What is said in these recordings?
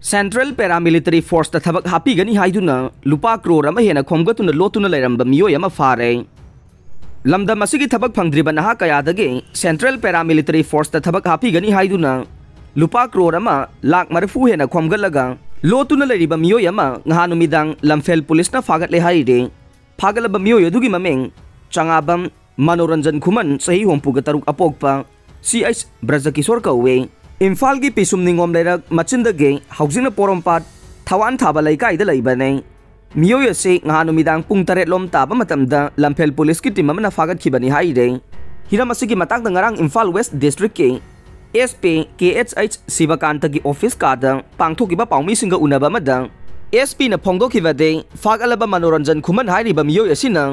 Central paramilitary force थबक हापीगनी हाइदुना लुपा crore अमा हेना खोमगतुना लोतुना लेरंबा मियोय अमा फारे लमदम असिगी थबक फंगद्रिबा नहा कयादगे सेंट्रल पैरामिलिटरी फोर्स थबक हापीगनी हाइदुना लुपा क्रोर अमा लाख मरफू हेना खोमगलगा लोतुना लेरिबा मियोय अमा nghanumidang लमफेल पुलिस ना फागतले हाइरे फागलबा मियोय अदुगी ममेंग चंगाबम मनोरंजन खुमन सही होमपुगा तरुक अपोकपा CH ब्रजकिशोर कौवे इम्फाल की पिसुम निंगोम लेरक मचिंदगे हौजिंग पोरोंपाट थवान थाबा लैकाइदा लैबने मियोय असे nghanumidang पुंग तरेट लोम ताबा मतमदा लमफेल पुलिस की टीम अमना फागतखिबनी हाइरे हिरम असिगी मतांगदा ngarang इम्फाल वेस्ट डिस्ट्रिक्ट के SP KHH शिवकांत की ऑफिस कादा पांगथोकिबा पाउमीसिंगा उनबा मदा SP न फोंगदोखिबदे फागलबा मनोरंजन खुमन हाइरिबा मियोय असिना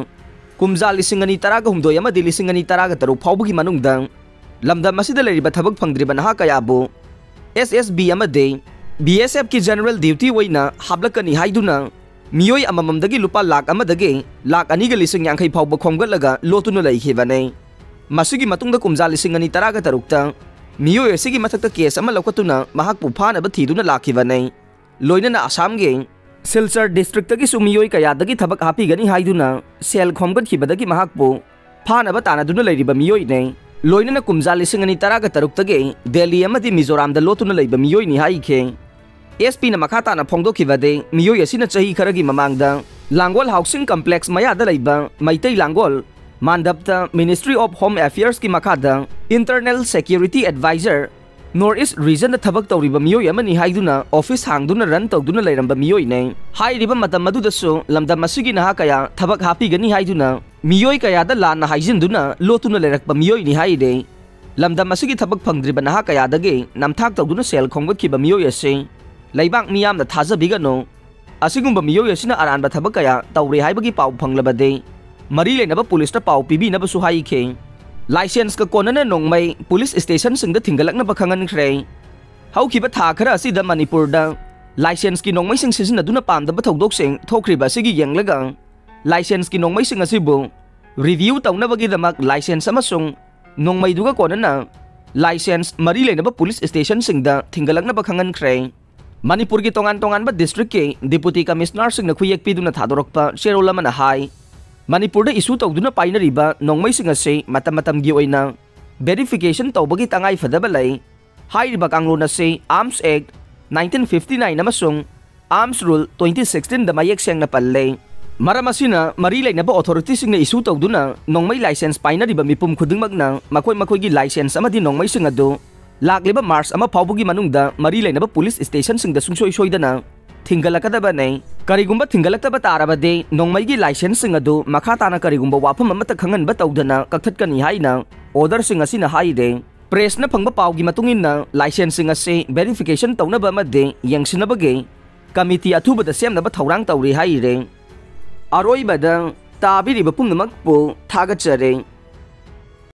कुमजा लिसिंगनी तरागा हुमदोय अमदि लिसिंगनी तरागा तरुक फाउबगी मनुंगदा लमदम असिदा लेरिबा थबक फंगद्रिबा नहा कयाबो SSB अमदे BSF की जनरल ड्यूटी वइना हाबलकनी हाइदुना मियोय अमममदगी लुपा लाख अमदगे लाख अनिगा लिसिंग यांखै फाउबा खोमगलगा लोतुना लैखिबने मसिगी मतुंगदा कुमजा लिसिंगनी तरागा तरुकता मियोय असिगी मथक्ता केस अमा लौकतुना महाकपु फानबा थीदुना लाखिबने लोइनना आसाम गे सिलचर डिस्ट्रिक्ट की सुमियोय कयादगी थबक हापीगनी हाइदुना सेल खोमगतखिबदगी महाकपु फानबा तानादुना लैरिबा मियोय ने लोइनना कुमजा लिसिंगनी तरागा तरुकतगे दिल्ली अमदि मिजोरामदा लोतुना लैबा मियोय नि हाइखे SP ना मखा ताना फोंगदोखिबदे मियोय असिना चही खरगी ममांगदा लांगोल हाउसिंग कॉम्प्लेक्स मयादा लैबा मैतै लांगोल मानदबता मिनिस्ट्री ऑफ होम अफेयर्स की मखादा internal security advisor north east region थबक तौरिबा मियोय अमनि हाइदुना ऑफिस हांगदुना रन तौदुना लैरंबा मियोय ने हाइरिबा मतम मदुदसु लमदम मसिगी नहा कया थबक हापीगनी हाइदुना मियोय कयादा लाना हाइजिनदुना लोतुना लैरकबा मियोय नि हाइरे लमदम मसिगी थबक फंगद्रिबा नहा कयादगे नमथाक तौदुना सेल खोंगखिबा मियोय असे लैबाक मियामना थाजबिगनो असिगुंबा मियोय असिना अरानबा थबक कया तौरे हाइबगी पाउ फंगलबदे मरी लेनबा पुलिस पाउ पीबीनबसु हाइखे लाइसेंस का कोनना नोंगमै पुलिस स्टेशन सिंगदा थिंगलकनबा खंगनख्रे हौखिबा था खरा असिदा मणिपुरदा लाइसेंस की नोंगमै सिंग सिजनदुना पामदबा थौदोकसिंग थोखरिबा असिगी येंगलगा लाइसेंस की नोंगमै सिंग असिबु रिव्यू तौनबगीदमक लाइसेंस अमसुंग नोंगमैदुगा कोनना लाइसेंस मरी लेनबा पुलिस स्टेशन सिंगदा थिंगलकनबा खंगनख्रे मणिपुर की तोंगान तोंगानबा डिस्ट्रिक्ट के डिप्यूटी कमिश्नर सिंगना खुयेक पिदुना थादोरकपा शेरोल अमना हाई मणिपुर इशू तौदुना पाइनरिबा नोंगमैसिंग असे मतम मतमगी ओइना वेरिफिकेशन तौबगी तंगाई फदबा लै हाइरिबा कांगलोन असे आर्म्स एक्ट 1959 अमसुंग आर्म्स रूल 2016 दा मयेक सेंगना पल्ले मरम असिना मरी लेनबा अथॉरिटी सिंगना इशू तौदुना नोंगमै लाइसेंस पाइनरिबा मिपुम खुदिंगमकना मखोय मखोयगी लाइसेंस अमदि नोंगमैसिंग अदु लाक्लेबा मार्च अमा फाउबगी मनुंगदा मरी लेनबा पुलिस स्टेशन सिंगदा सुंसोय सोयदना थिंगलकदबने करिगुंबा थिंगलकतबा तारबदे नोंगमैगी लाइसेंस सिंग अदु मखा ताना करिगुंबा वाफम अमत खंगनबा तौदना कक्थटकनी हाइना ऑर्डर सिंग असिना हाइदे प्रेस न फंगबा पाउगी मतुंगिना लाइसेंस सिंग असे वेरिफिकेशन तौनबा मदे यंगसिनबगे कमिटी अथुबदा सेमनबा थौरांग तौरि हाइरे अरोइबदा ताबिरिबा पुंगमकपु थागचरे।